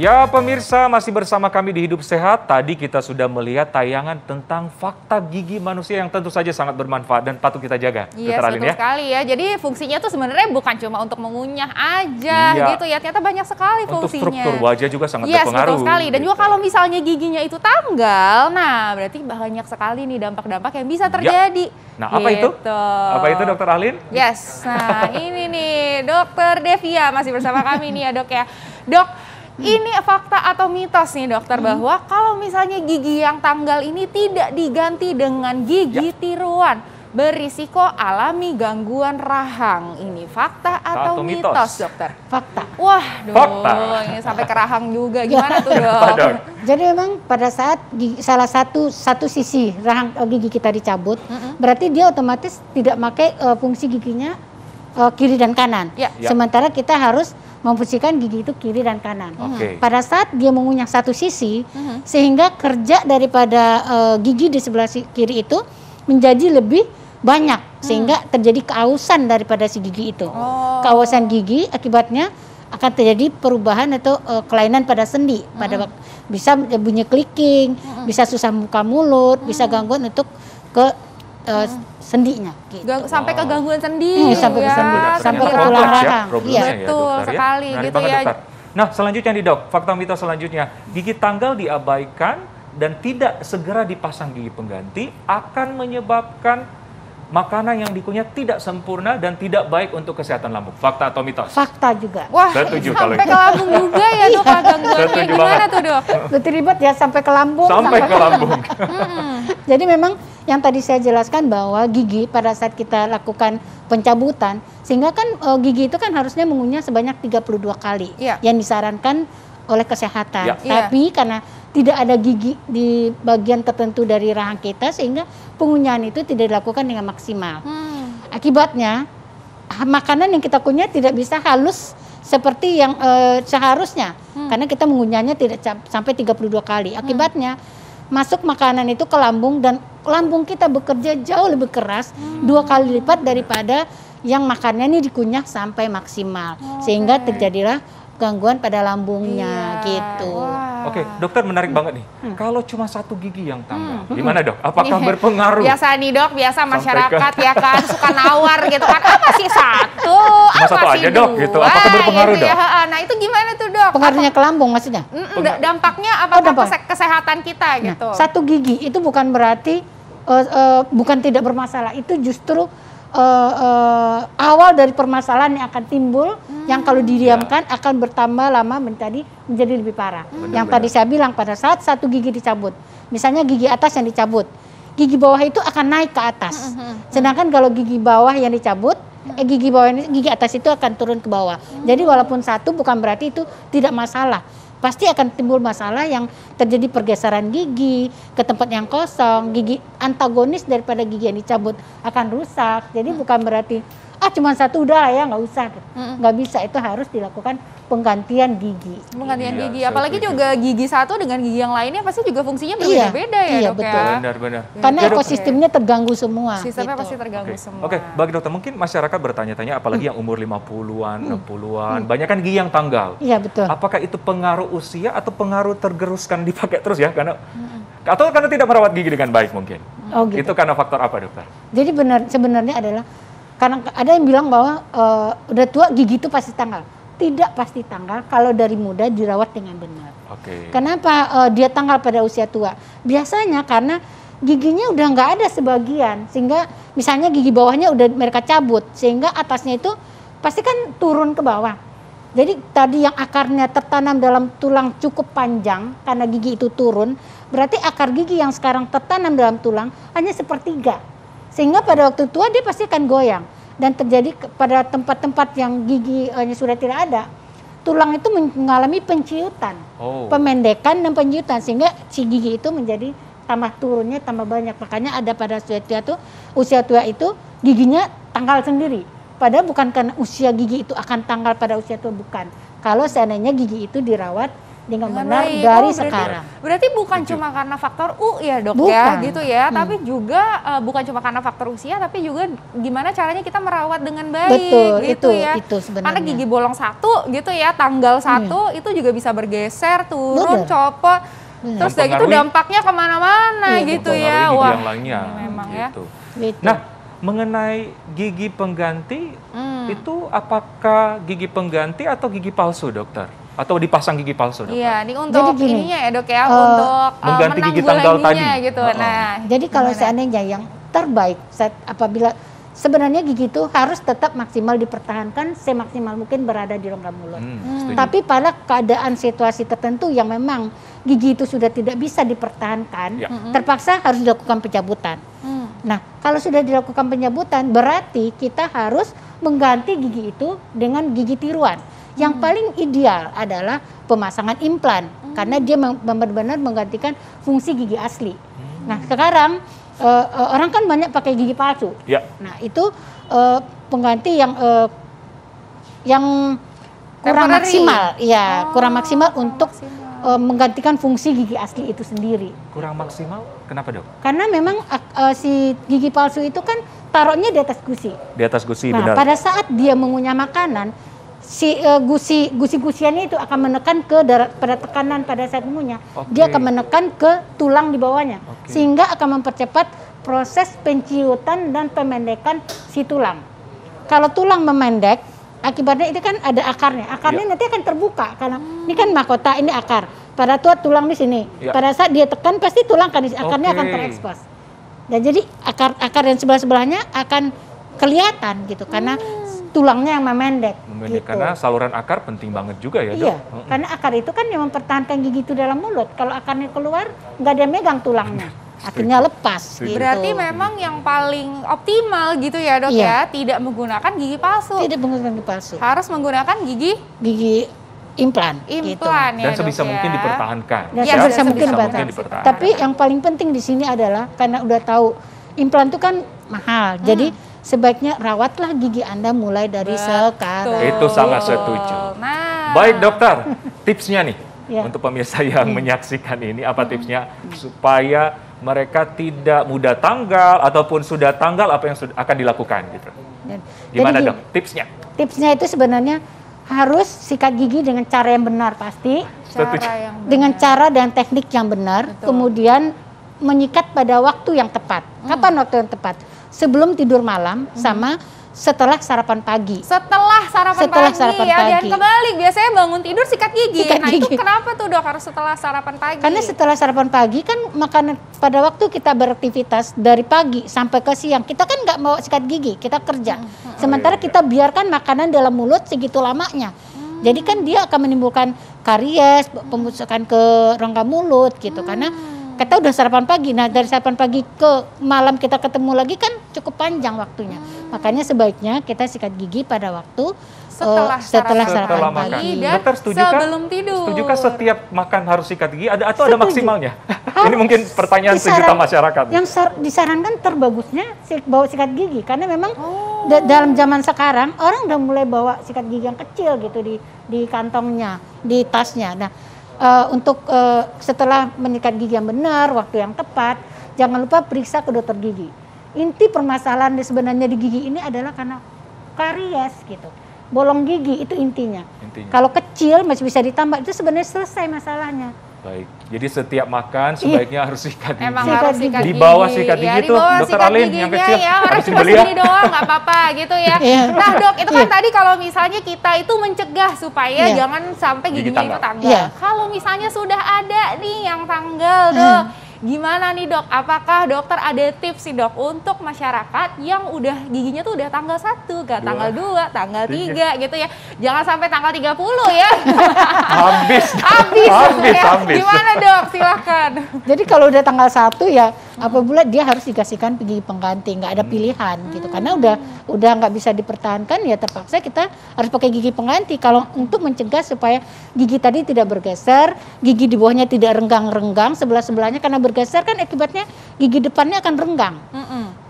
Ya pemirsa, masih bersama kami di Hidup Sehat. Tadi kita sudah melihat tayangan tentang fakta gigi manusia yang tentu saja sangat bermanfaat dan patut kita jaga. Iya, betul sekali ya. Jadi fungsinya tuh sebenarnya bukan cuma untuk mengunyah aja gitu ya. Ternyata banyak sekali fungsinya. Untuk struktur wajah juga sangat berpengaruh. Betul sekali. Dan juga kalau misalnya giginya itu tanggal, nah berarti banyak sekali nih dampak-dampak yang bisa terjadi. Nah, apa itu? Apa itu, Dokter Ahlin? Yes, nah ini nih Dokter Devia masih bersama kami nih ya dok ya. Dok, ini fakta atau mitos nih dokter bahwa kalau misalnya gigi yang tanggal ini tidak diganti dengan gigi tiruan berisiko alami gangguan rahang. Ini fakta atau mitos dokter? Fakta. Wah, ini sampai ke rahang juga. Gimana tuh dok? Jadi memang pada saat salah satu sisi rahang gigi kita dicabut, berarti dia otomatis tidak pakai fungsi giginya kiri dan kanan. Sementara kita harus memfungsikan gigi itu kiri dan kanan. Pada saat dia mengunyah satu sisi, sehingga kerja daripada gigi di sebelah kiri itu menjadi lebih banyak, sehingga terjadi keausan daripada si gigi itu. Keausan gigi akibatnya akan terjadi perubahan atau kelainan pada sendi, pada bisa bunyi clicking, bisa susah buka mulut, bisa gangguan untuk ke sendinya. Gitu. Sampai ke gangguan sendi, sampai ke sendi, sampai ke tulang rahang. Iya, betul sekali gitu ya. Nah, selanjutnya nih dok, fakta mitos selanjutnya, gigi tanggal diabaikan dan tidak segera dipasang gigi pengganti akan menyebabkan makanan yang dikunyah tidak sempurna dan tidak baik untuk kesehatan lambung. Fakta atau mitos? Fakta juga. Wah, setuju kalau sampai ke lambung juga ya dok gangguannya. Gimana tuh dok? Betul ribet ya, sampai ke lambung. Sampai ke lambung. Jadi memang yang tadi saya jelaskan bahwa gigi pada saat kita lakukan pencabutan, sehingga kan gigi itu kan harusnya mengunyah sebanyak 32 kali yang disarankan oleh kesehatan. Tapi karena tidak ada gigi di bagian tertentu dari rahang kita, sehingga pengunyahan itu tidak dilakukan dengan maksimal. Akibatnya makanan yang kita kunyah tidak bisa halus seperti yang seharusnya, karena kita mengunyahnya tidak sampai 32 kali. Akibatnya masuk makanan itu ke lambung dan lambung kita bekerja jauh lebih keras, 2 kali lipat daripada yang makannya ini dikunyah sampai maksimal, sehingga terjadilah gangguan pada lambungnya gitu. Oke, dokter menarik banget nih. Kalau cuma satu gigi yang tanggal, gimana dok? Apakah berpengaruh? Biasa nih dok, biasa masyarakat ya kan suka nawar gitu kan. Masih satu, satu aja dok gitu. Apakah berpengaruh dok? Nah itu gimana tuh dok? Pengaruhnya ke lambung maksudnya? Dampaknya apakah kesehatan kita gitu? Satu gigi itu bukan berarti bukan tidak bermasalah. Itu justru awal dari permasalahan yang akan timbul, yang kalau didiamkan akan bertambah lama menjadi lebih parah. Yang tadi saya bilang, pada saat satu gigi dicabut, misalnya gigi atas yang dicabut, gigi bawah itu akan naik ke atas. Sedangkan kalau gigi bawah yang dicabut, gigi atas itu akan turun ke bawah. Jadi walaupun satu bukan berarti itu tidak masalah. Pasti akan timbul masalah yang terjadi pergeseran gigi ke tempat yang kosong, gigi antagonis daripada gigi yang dicabut akan rusak. Jadi bukan berarti cuma satu udah lah ya, nggak usah. Nggak bisa, itu harus dilakukan penggantian gigi. Penggantian gigi, apalagi juga gigi satu dengan gigi yang lainnya pasti juga fungsinya berbeda-beda ya dok betul. Ya. Benar-benar. Karena ekosistemnya terganggu semua. Sistemnya pasti terganggu semua. Oke, bagi dokter mungkin masyarakat bertanya-tanya, apalagi yang umur 50-an, 60-an, banyak kan gigi yang tanggal. Iya betul. Apakah itu pengaruh usia atau pengaruh tergeruskan dipakai terus ya? Atau karena tidak merawat gigi dengan baik mungkin? Gitu. Itu karena faktor apa dokter? Jadi sebenarnya adalah karena ada yang bilang bahwa udah tua gigi itu pasti tanggal. Tidak pasti tanggal kalau dari muda dirawat dengan benar. Kenapa dia tanggal pada usia tua? Biasanya karena giginya udah nggak ada sebagian, sehingga misalnya gigi bawahnya udah mereka cabut, sehingga atasnya itu pasti kan turun ke bawah. Jadi tadi yang akarnya tertanam dalam tulang cukup panjang, karena gigi itu turun, berarti akar gigi yang sekarang tertanam dalam tulang hanya sepertiga. Sehingga pada waktu tua dia pasti akan goyang. Dan terjadi pada tempat-tempat yang gigi sudah tidak ada, tulang itu mengalami penciutan, pemendekan dan penciutan, sehingga si gigi itu menjadi tambah turunnya tambah banyak. Makanya ada pada usia tua itu giginya tanggal sendiri. Padahal bukan karena usia gigi itu akan tanggal pada usia tua, bukan. Kalau seandainya gigi itu dirawat dengan benar dari sekarang. Berarti bukan cuma karena faktor ya dok bukan. ya gitu ya, tapi juga bukan cuma karena faktor usia, tapi juga gimana caranya kita merawat dengan baik. Betul, gitu ya. itu sebenarnya. Karena gigi bolong 1 gitu ya, tanggal 1 itu juga bisa bergeser, turun, copot. Terus udah gitu dampaknya kemana-mana gitu ya. Wah, yang lainnya. Memang gitu. Ya. Nah, mengenai gigi pengganti, itu apakah gigi pengganti atau gigi palsu, dokter? Atau dipasang gigi palsu, dokter? Iya, ini untuk ininya ya dok ya, untuk mengganti gigi tanggal tadi gitu. Nah, jadi kalau seandainya yang terbaik apabila sebenarnya gigi itu harus tetap maksimal dipertahankan semaksimal mungkin berada di rongga mulut. Tapi pada keadaan situasi tertentu yang memang gigi itu sudah tidak bisa dipertahankan, terpaksa harus dilakukan pencabutan. Nah, kalau sudah dilakukan pencabutan berarti kita harus mengganti gigi itu dengan gigi tiruan. Yang paling ideal adalah pemasangan implan karena dia benar-benar menggantikan fungsi gigi asli. Nah, sekarang orang kan banyak pakai gigi palsu. Ya. Nah, itu pengganti yang kurang maksimal, ya, kurang maksimal untuk menggantikan fungsi gigi asli itu sendiri. Kurang maksimal? Kenapa, dok? Karena memang si gigi palsu itu kan taruhnya di atas gusi. Di atas gusi, nah, benar. Pada saat dia mengunyah makanan, si gusi-gusiannya itu akan menekan pada tekanan pada saat mengunyah. Dia akan menekan ke tulang di bawahnya, sehingga akan mempercepat proses penciutan dan pemendekan si tulang. Kalau tulang memendek, akibatnya itu kan ada akarnya. Akarnya nanti akan terbuka karena ini kan mahkota, ini akar. Pada tulang di sini. Pada saat dia tekan pasti tulang akarnya akan terekspos. Dan jadi akar yang sebelah-sebelahnya akan kelihatan gitu karena tulangnya yang memendek gitu. Karena saluran akar penting banget juga ya, dok? Iya, karena akar itu kan yang mempertahankan gigi itu dalam mulut. Kalau akarnya keluar, nggak ada yang megang tulangnya. Akhirnya lepas gitu. Berarti memang yang paling optimal gitu ya dok ya, tidak menggunakan gigi palsu. Tidak menggunakan gigi palsu. Harus menggunakan gigi implan gitu. Ya, dan sebisa mungkin dipertahankan. Dan sebisa mungkin dipertahankan. Tapi yang paling penting di sini adalah karena udah tahu implan itu kan mahal. Jadi sebaiknya rawatlah gigi Anda mulai dari sekarang. Itu sangat setuju. Nah. Baik dokter, tipsnya nih untuk pemirsa yang menyaksikan ini, apa tipsnya supaya mereka tidak mudah tanggal ataupun sudah tanggal, apa yang akan dilakukan gitu? Gimana dok tipsnya? Tipsnya itu sebenarnya harus sikat gigi dengan cara yang benar pasti. Dengan cara dan teknik yang benar. Kemudian menyikat pada waktu yang tepat. Kapan waktu yang tepat? Sebelum tidur malam sama setelah sarapan pagi. Setelah sarapan pagi. Dan kebalik, biasanya bangun tidur sikat gigi. Itu kenapa tuh dok harus setelah sarapan pagi? Karena setelah sarapan pagi kan makanan pada waktu kita beraktivitas dari pagi sampai ke siang, kita kan nggak mau sikat gigi, kita kerja. Sementara kita biarkan makanan dalam mulut segitu lamanya. Jadi kan dia akan menimbulkan karies, pembusukan ke rongga mulut gitu. Karena kita udah sarapan pagi, nah dari sarapan pagi ke malam kita ketemu lagi kan cukup panjang waktunya. Makanya sebaiknya kita sikat gigi pada waktu setelah sarapan pagi. Dan sebelum tidur. Setujukah setiap makan harus sikat gigi atau ada maksimalnya? Ini mungkin pertanyaan sejuta masyarakat. Yang disarankan terbagusnya bawa sikat gigi karena memang dalam zaman sekarang orang udah mulai bawa sikat gigi yang kecil gitu di kantongnya, di tasnya. Nah, untuk setelah menyikat gigi yang benar, waktu yang tepat, jangan lupa periksa ke dokter gigi. Inti permasalahan sebenarnya di gigi ini adalah karena karies gitu. Bolong gigi itu intinya. Kalau kecil masih bisa ditambah, itu sebenarnya selesai masalahnya. Baik, jadi setiap makan sebaiknya harus sikat gigi. Emang harus sikat gigi. Di bawah sikat gigi tuh, dokter Alin yang kecil harus cuma segini doang, nggak apa-apa gitu ya. Nah dok, itu kan tadi kalau misalnya kita itu mencegah supaya jangan sampai giginya itu tanggal. Kalau misalnya sudah ada nih yang tanggal dok, gimana nih dok? Apakah dokter ada tips sih dok untuk masyarakat yang udah giginya tuh udah tanggal 1, gak tanggal 2, tanggal 3 gitu ya. Jangan sampai tanggal 30 ya. Habis. Gimana dok? Silakan. Jadi kalau udah tanggal 1 ya apabila dia harus dikasihkan gigi pengganti, nggak ada pilihan gitu. Karena udah nggak bisa dipertahankan ya terpaksa kita harus pakai gigi pengganti. Kalau untuk mencegah supaya gigi tadi tidak bergeser, gigi di bawahnya tidak renggang-renggang sebelah-sebelahnya karena bergeser kan akibatnya gigi depannya akan renggang.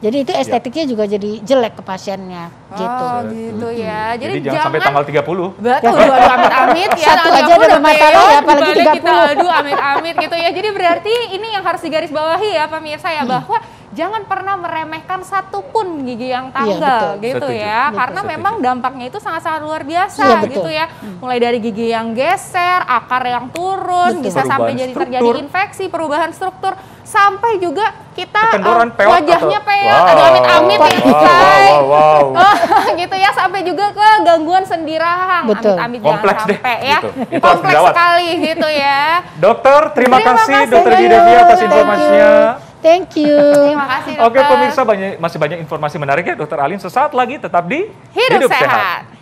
Jadi itu estetiknya juga jadi jelek ke pasiennya gitu. Oh gitu ya. Jadi jangan sampai tanggal 30. Betul, aduh amit-amit ya. Satu aja udah bermasalah ya, apalagi 30. Kita, aduh amit-amit gitu ya. Jadi berarti ini yang harus digarisbawahi ya pemirsa ya, bahwa jangan pernah meremehkan satupun gigi yang tanggal gitu Setuju. ya. Betul. Karena memang dampaknya itu sangat-sangat luar biasa Iya, betul. gitu ya. Mulai dari gigi yang geser, akar yang turun, Betul. bisa sampai Perubahan jadi struktur. terjadi infeksi, perubahan struktur, sampai juga kita Kekendoran peot wajahnya atau- peot, Wow. aduh amit-amit ya say. Wow. Gitu ya, sampai juga ke gangguan sendi rahang. Betul. Amit-amit jangan Kompleks deh, sampai ya. gitu. Itu harus Kompleks dirawat. sekali gitu ya. Dokter, terima kasih Dokter Thank you. Devia atas Thank informasinya. Thank you. Terima kasih dokter. Oke pemirsa, masih banyak informasi menarik ya Dokter Alin. Sesaat lagi tetap di Hidup sehat.